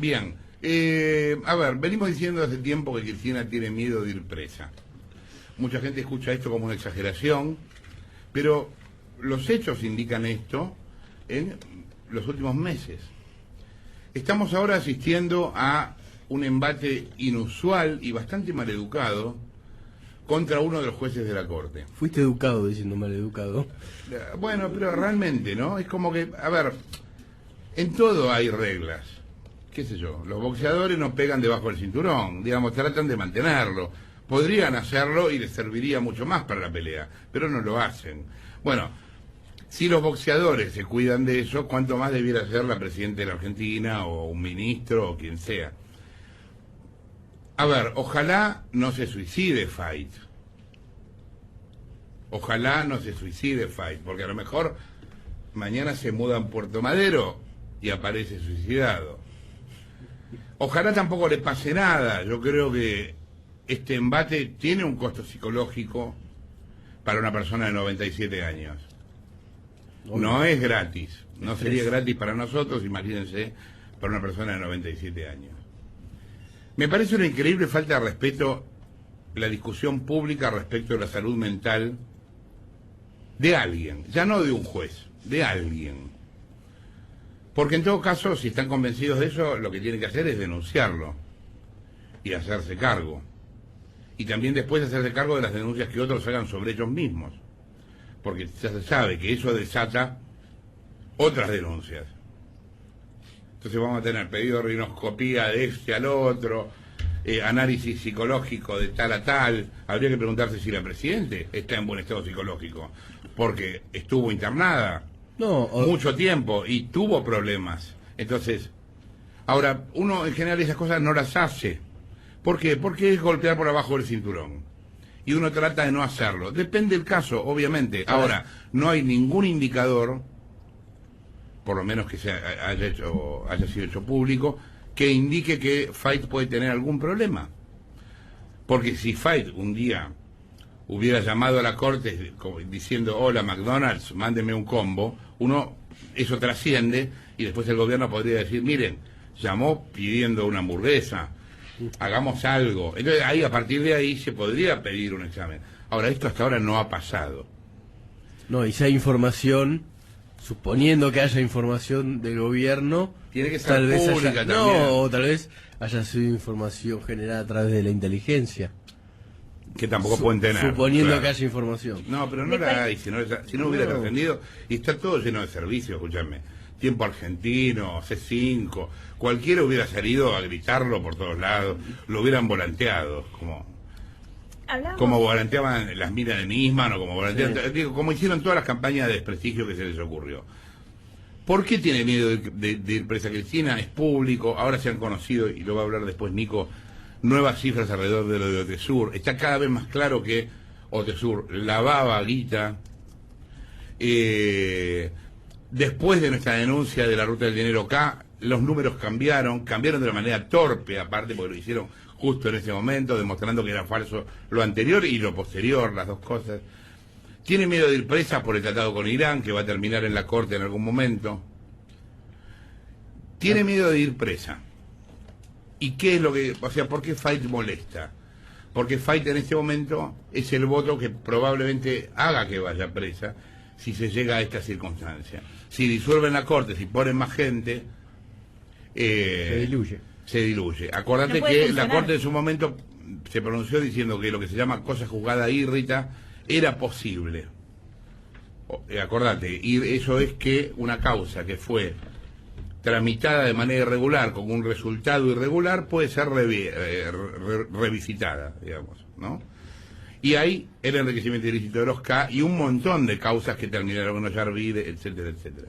Bien, a ver, venimos diciendo hace tiempo que Cristina tiene miedo de ir presa. Mucha gente escucha esto como una exageración, pero los hechos indican esto en los últimos meses. Estamos ahora asistiendo a un embate inusual y bastante maleducado contra uno de los jueces de la Corte. Fuiste educado diciendo maleducado. Bueno, pero realmente, ¿no? Es como que, a ver, en todo hay reglas. Qué sé yo, los boxeadores no pegan debajo del cinturón, digamos, tratan de mantenerlo. Podrían hacerlo y les serviría mucho más para la pelea, pero no lo hacen. Bueno, si los boxeadores se cuidan de eso, ¿cuánto más debiera ser la presidenta de la Argentina o un ministro o quien sea? A ver, ojalá no se suicide Fight. Ojalá no se suicide Fight, porque a lo mejor mañana se muda a Puerto Madero y aparece suicidado. Ojalá tampoco le pase nada. Yo creo que este embate tiene un costo psicológico para una persona de 97 años. No es gratis. No sería gratis para nosotros, imagínense, para una persona de 97 años. Me parece una increíble falta de respeto la discusión pública respecto de la salud mental de alguien, ya no de un juez, de alguien. Porque en todo caso, si están convencidos de eso, lo que tienen que hacer es denunciarlo y hacerse cargo. Y también después hacerse cargo de las denuncias que otros hagan sobre ellos mismos. Porque ya se sabe que eso desata otras denuncias. Entonces vamos a tener pedido de rinoscopía de este al otro, análisis psicológico de tal a tal. Habría que preguntarse si la Presidente está en buen estado psicológico, porque estuvo internada mucho tiempo y tuvo problemas. Entonces, ahora, uno en general esas cosas no las hace. ¿Por qué? Porque es golpear por abajo del cinturón. Y uno trata de no hacerlo. Depende del caso, obviamente. Ahora, no hay ningún indicador, por lo menos que haya sido hecho público, que indique que Fight puede tener algún problema. Porque si Fight un día hubiera llamado a la Corte diciendo, hola McDonald's, mándeme un combo, eso trasciende y después el gobierno podría decir, miren, llamó pidiendo una hamburguesa, hagamos algo. Entonces ahí, a partir de ahí, se podría pedir un examen. Ahora, esto hasta ahora no ha pasado. No, y si hay información, suponiendo que haya información del gobierno, tiene que ser pública también. No, o tal vez haya sido información generada a través de la inteligencia. Que tampoco pueden tener. Suponiendo que haya información. No, pero no la hay, si no hubiera trascendido. Y está todo lleno de servicios, escúchame. Tiempo Argentino, C5, cualquiera hubiera salido a gritarlo por todos lados, lo hubieran volanteado, como volanteaban las minas de Nisman, o como hicieron todas las campañas de desprestigio que se les ocurrió. ¿Por qué tiene miedo de ir presa Cristina? Es público, ahora se han conocido, y lo va a hablar después Nico, nuevas cifras alrededor de lo de Otesur. Está cada vez más claro que Otesur lavaba guita. Después de nuestra denuncia de la ruta del dinero acá, los números cambiaron de una manera torpe, aparte porque lo hicieron justo en ese momento, demostrando que era falso lo anterior y lo posterior, las dos cosas. Tiene miedo de ir presa por el tratado con Irán, que va a terminar en la Corte en algún momento. Tiene miedo de ir presa. ¿Y qué es lo que...? O sea, ¿por qué Fight molesta? Porque Fight en este momento es el voto que probablemente haga que vaya presa si se llega a esta circunstancia. Si disuelven la Corte, si ponen más gente... Se diluye. Acordate que la Corte en su momento se pronunció diciendo que lo que se llama cosa juzgada írrita era posible. Acordate, y eso es que una causa que fue tramitada de manera irregular con un resultado irregular puede ser revisitada, digamos, ¿no? Y hay el enriquecimiento ilícito de los K y un montón de causas que terminaron en Ollarvide, etcétera, etcétera.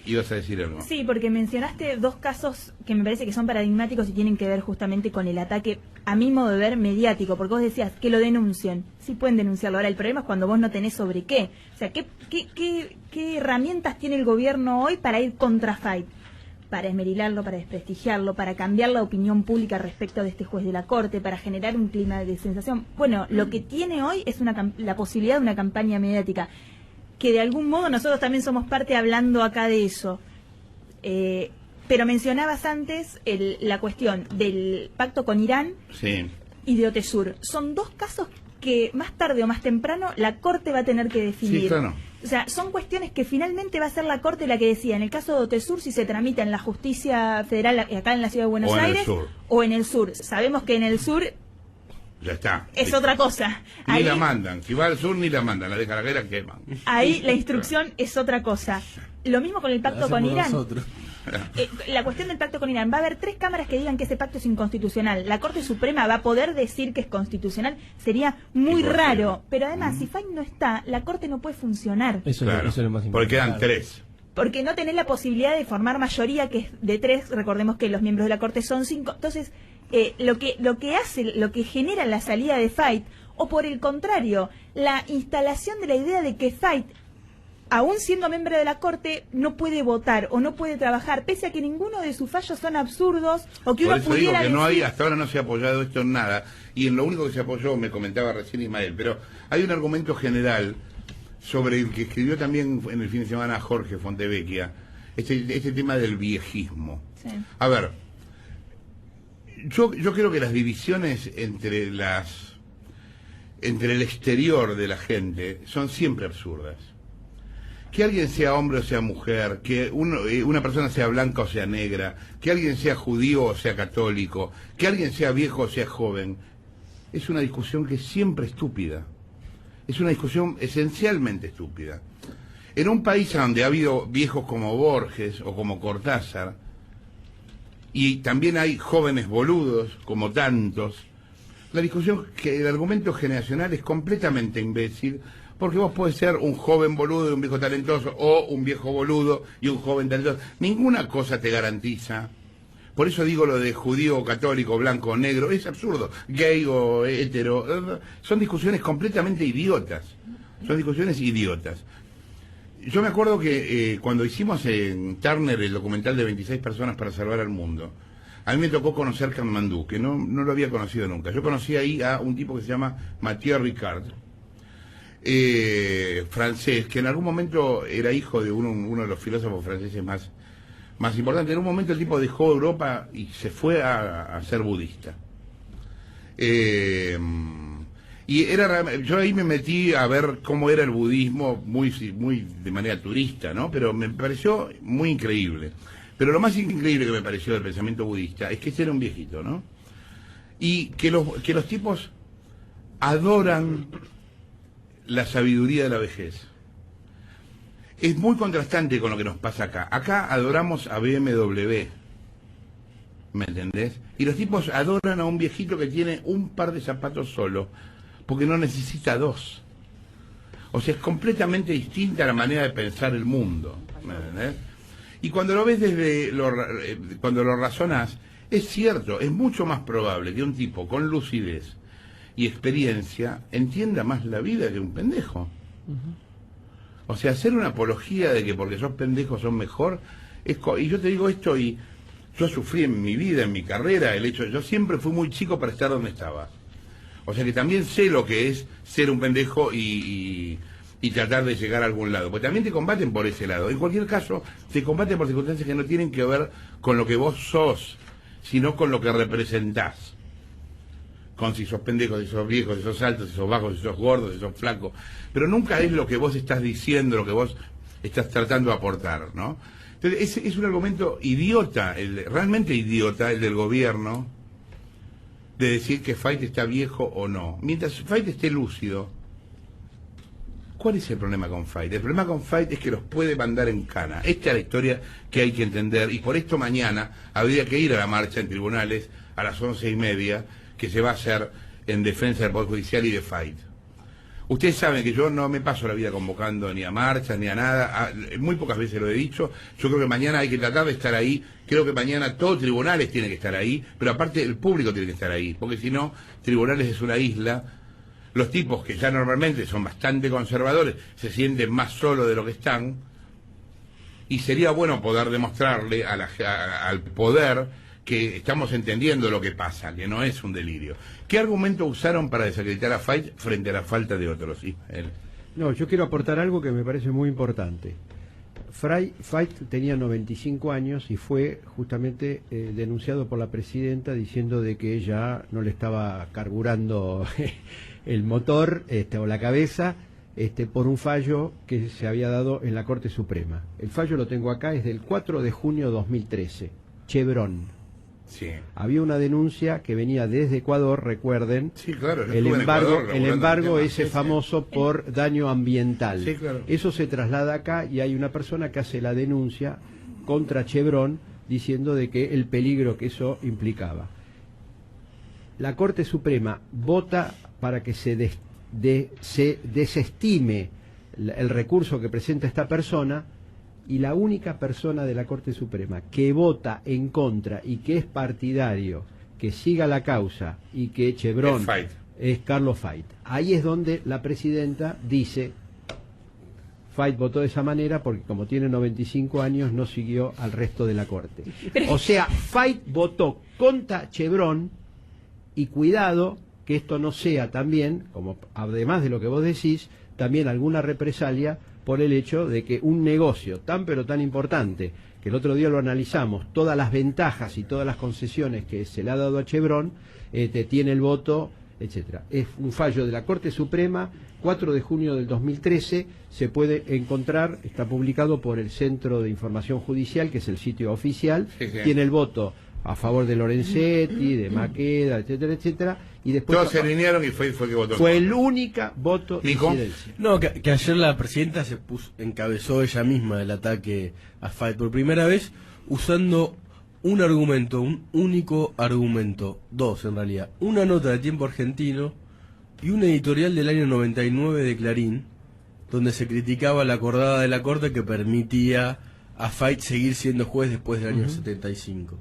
¿Ibas a decir algo? Sí, porque mencionaste dos casos que me parece que son paradigmáticos y tienen que ver justamente con el ataque, a mi modo de ver, mediático, porque vos decías que lo denuncien. Sí pueden denunciarlo. Ahora, el problema es cuando vos no tenés sobre qué. O sea, ¿qué herramientas tiene el gobierno hoy para ir contra Fight? Para esmerilarlo, para desprestigiarlo, para cambiar la opinión pública respecto de este juez de la Corte, para generar un clima de sensación. Bueno, lo que tiene hoy es la posibilidad de una campaña mediática, que de algún modo nosotros también somos parte hablando acá de eso. Pero mencionabas antes la cuestión del pacto con Irán Sí. y de Otesur. Son dos casos que más tarde o más temprano la Corte va a tener que definir. Sí, claro. O sea, son cuestiones que finalmente va a ser la Corte la que decida. En el caso de Otesur, si se tramita en la justicia federal acá en la ciudad de Buenos O en el Aires sur. o en el sur. Sabemos que en el sur Ya está. es Sí. otra cosa. Ni Ahí, la mandan. Si va al sur, ni la mandan. La de Carrera queman. ahí la instrucción es otra cosa. Lo mismo con el pacto con Hacemos Irán. nosotros. La cuestión del pacto con Irán, va a haber 3 cámaras que digan que ese pacto es inconstitucional. La Corte Suprema va a poder decir que es constitucional. Sería muy Imposible. raro. Pero además, si FAIT no está, la Corte no puede funcionar. Eso, Claro. eso es lo más importante. Porque quedan 3. Porque no tenés la posibilidad de formar mayoría, que es de 3. Recordemos que los miembros de la Corte son 5. Entonces, lo que genera la salida de FAIT, o por el contrario, la instalación de la idea de que FAIT, aún siendo miembro de la Corte, no puede votar o no puede trabajar, pese a que ninguno de sus fallos son absurdos, o que Por uno eso digo pudiera que no hay, decir... hasta ahora no se ha apoyado esto en nada. Y en lo único que se apoyó, me comentaba recién Ismael, pero hay un argumento general sobre el que escribió también en el fin de semana Jorge Fontevecchia, este tema del viejismo. Sí. A ver, yo creo que las divisiones entre el exterior de la gente son siempre absurdas. Que alguien sea hombre o sea mujer, que una persona sea blanca o sea negra, que alguien sea judío o sea católico, que alguien sea viejo o sea joven, es una discusión que es siempre estúpida. Es una discusión esencialmente estúpida. En un país donde ha habido viejos como Borges o como Cortázar, y también hay jóvenes boludos como tantos, la discusión, que el argumento generacional es completamente imbécil, porque vos podés ser un joven boludo y un viejo talentoso, o un viejo boludo y un joven talentoso. Ninguna cosa te garantiza. Por eso digo lo de judío o católico, blanco o negro, es absurdo. Gay o hetero, son discusiones completamente idiotas. Son discusiones idiotas. Yo me acuerdo que cuando hicimos en Turner el documental de 26 personas para salvar al mundo, a mí me tocó conocer Katmandú, que no lo había conocido nunca. Yo conocí ahí a un tipo que se llama Mathieu Ricard, francés, que en algún momento era hijo de uno de los filósofos franceses más importantes. En un momento el tipo dejó Europa y se fue a ser budista. Y yo ahí me metí a ver cómo era el budismo muy de manera turista, ¿no? Pero me pareció muy increíble. Pero lo más increíble que me pareció del pensamiento budista es que ese era un viejito, ¿no? Y que los tipos adoran la sabiduría de la vejez. Es muy contrastante con lo que nos pasa acá. Acá adoramos a BMW, ¿me entendés? Y los tipos adoran a un viejito que tiene un par de zapatos solo, porque no necesita 2. O sea, es completamente distinta la manera de pensar el mundo, ¿me entendés? Y cuando lo ves cuando lo razonás, es cierto, es mucho más probable que un tipo con lucidez y experiencia entienda más la vida que un pendejo. O sea, hacer una apología de que porque sos pendejo sos mejor, y yo te digo esto, y yo sufrí en mi vida, en mi carrera, yo siempre fui muy chico para estar donde estaba. O sea que también sé lo que es ser un pendejo y tratar de llegar a algún lado. Porque también te combaten por ese lado. En cualquier caso, te combaten por circunstancias que no tienen que ver con lo que vos sos, sino con lo que representás. Con si sos pendejo, si sos viejo, si sos alto, si sos bajo, si sos gordo, si sos flaco. Pero nunca es lo que vos estás diciendo, lo que vos estás tratando de aportar, ¿no? Entonces, es un argumento idiota, realmente idiota, el del gobierno, de decir que FAIT está viejo o no. Mientras FAIT esté lúcido, ¿cuál es el problema con FAIT? El problema con FAIT es que los puede mandar en cana. Esta es la historia que hay que entender, y por esto mañana habría que ir a la marcha en tribunales a las 11:30, que se va a hacer en defensa del Poder Judicial y de FAIT. Ustedes saben que yo no me paso la vida convocando ni a marchas ni a nada, muy pocas veces lo he dicho. Yo creo que mañana hay que tratar de estar ahí, creo que mañana todos tribunales tienen que estar ahí, pero aparte el público tiene que estar ahí, porque si no, tribunales es una isla. Los tipos que ya normalmente son bastante conservadores se sienten más solos de lo que están, y sería bueno poder demostrarle al poder que estamos entendiendo lo que pasa, que no es un delirio. ¿Qué argumento usaron para desacreditar a FAIT frente a la falta de otros, Ismael? No, yo quiero aportar algo que me parece muy importante. Fait tenía 95 años y fue justamente denunciado por la presidenta diciendo de que ella no le estaba carburando el motor o la cabeza por un fallo que se había dado en la Corte Suprema. El fallo lo tengo acá, es del 4 de junio de 2013, Chevron. Sí. Había una denuncia que venía desde Ecuador, recuerden, Sí, claro, yo el estuve en embargo, Ecuador el regulando embargo el tema. ese Sí, sí. famoso por daño ambiental. Sí, claro. Eso se traslada acá y hay una persona que hace la denuncia contra Chevron diciendo de que el peligro que eso implicaba. La Corte Suprema vota para que se desestime el recurso que presenta esta persona, y la única persona de la Corte Suprema que vota en contra y que es partidario, que siga la causa y que Chevron Es Fait. es Carlos Fait. Ahí es donde la presidenta dice, Fait votó de esa manera porque como tiene 95 años no siguió al resto de la Corte. O sea, Fait votó contra Chevron, y cuidado que esto no sea también, como además de lo que vos decís, también alguna represalia por el hecho de que un negocio tan pero tan importante, que el otro día lo analizamos, todas las ventajas y todas las concesiones que se le ha dado a Chevron, tiene el voto, etcétera. Es un fallo de la Corte Suprema, 4 de junio del 2013, se puede encontrar, está publicado por el Centro de Información Judicial, que es el sitio oficial, Sí, sí. tiene el voto a favor de Lorenzetti, de Maqueda, etcétera, etcétera, y después Todos se alinearon y fue que votó. fue el única voto de Nico. disidencia. No, que ayer la presidenta encabezó ella misma el ataque a Fait por primera vez, usando un argumento, un único argumento, dos en realidad, una nota de Tiempo Argentino y un editorial del año 99 de Clarín, donde se criticaba la acordada de la Corte que permitía a Fait seguir siendo juez después del año 75.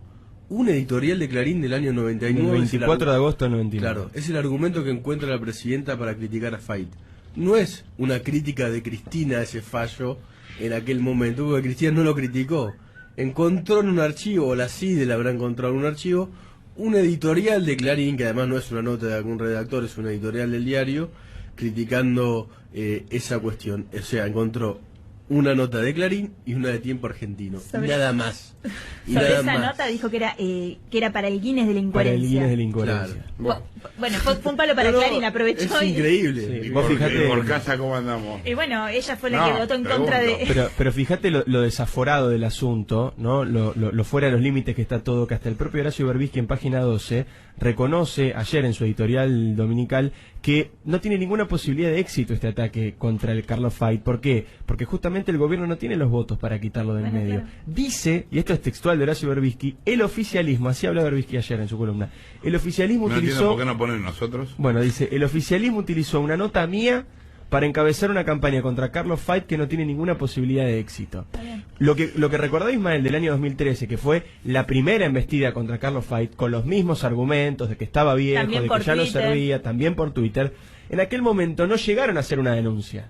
Un editorial de Clarín del año 99. El 24 de agosto del 99. Claro, es el argumento que encuentra la presidenta para criticar a Fait. No es una crítica de Cristina a ese fallo en aquel momento, porque Cristina no lo criticó. Encontró en un archivo, o la CIDE la habrá encontrado en un archivo, un editorial de Clarín, que además no es una nota de algún redactor, es un editorial del diario, criticando esa cuestión. O sea, encontró una nota de Clarín y una de Tiempo Argentino. Sobre- Y nada más. Y Sobre nada esa más. nota dijo que era para el Guinness de la Para el incoherencia. Guinness de la incoherencia. Bueno, fue un palo para No, no, Clarín, aprovechó es y... increíble. Sí. Y Vos por, fijate- y por casa, ¿cómo andamos? Y bueno, ella fue la No, que votó en pregunto. contra de... Pero fíjate lo desaforado del asunto, ¿no? Lo fuera de los límites que está todo, que hasta el propio Horacio Berbisky en página 12 reconoce ayer en su editorial dominical que no tiene ninguna posibilidad de éxito este ataque contra el Carlos Fait. ¿Por qué? Porque justamente el gobierno no tiene los votos para quitarlo del Bueno, medio. claro. Dice, y esto es textual de Horacio Berbisky, el oficialismo, así habla Berbisky ayer en su columna, el oficialismo No entiendo utilizó... por qué no ponen nosotros. Bueno, dice, el oficialismo utilizó una nota mía para encabezar una campaña contra Carlos Fait que no tiene ninguna posibilidad de éxito. Lo que recordó Ismael del año 2013, que fue la primera embestida contra Carlos Fait, con los mismos argumentos de que estaba viejo, También de por que ya no Twitter. servía, también por Twitter, en aquel momento no llegaron a hacer una denuncia.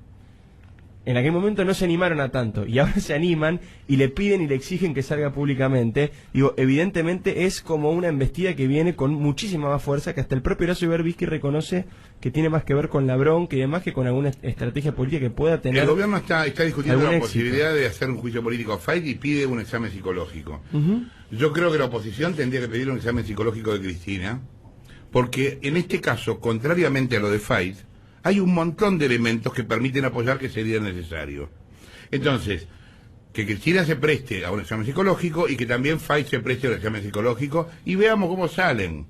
En aquel momento no se animaron a tanto, y ahora se animan y le piden y le exigen que salga públicamente. Digo, evidentemente es como una embestida que viene con muchísima más fuerza, que hasta el propio Horacio Berbisky reconoce que tiene más que ver con la bronca y demás que con alguna estrategia política que pueda tener. El gobierno está discutiendo algún la éxito. posibilidad de hacer un juicio político a Fait y pide un examen psicológico. Ujú. Yo creo que la oposición tendría que pedir un examen psicológico de Cristina, porque en este caso, contrariamente a lo de Fait, hay un montón de elementos que permiten apoyar que sería necesario. Entonces, que Cristina se preste a un examen psicológico y que también Fait se preste a un examen psicológico y veamos cómo salen.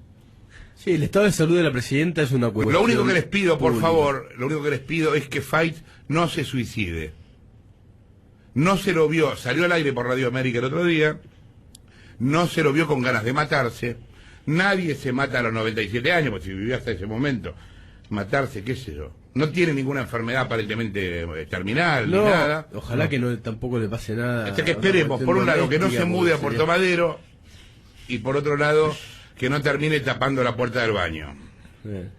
Sí, el estado de salud de la presidenta es una cuestión. Lo único que les pido, por pública. favor, lo único que les pido es que Fait no se suicide. No se lo vio, salió al aire por Radio América el otro día, no se lo vio con ganas de matarse. Nadie se mata a los 97 años, porque si vivió hasta ese momento, matarse, qué sé yo. No tiene ninguna enfermedad aparentemente terminal No, ni nada. ojalá que no tampoco le pase nada. Así que Una esperemos, cuestión por un lado, que no se doméstica, mude a porque Puerto Madero y por otro lado, que no termine tapando la puerta del baño. sería-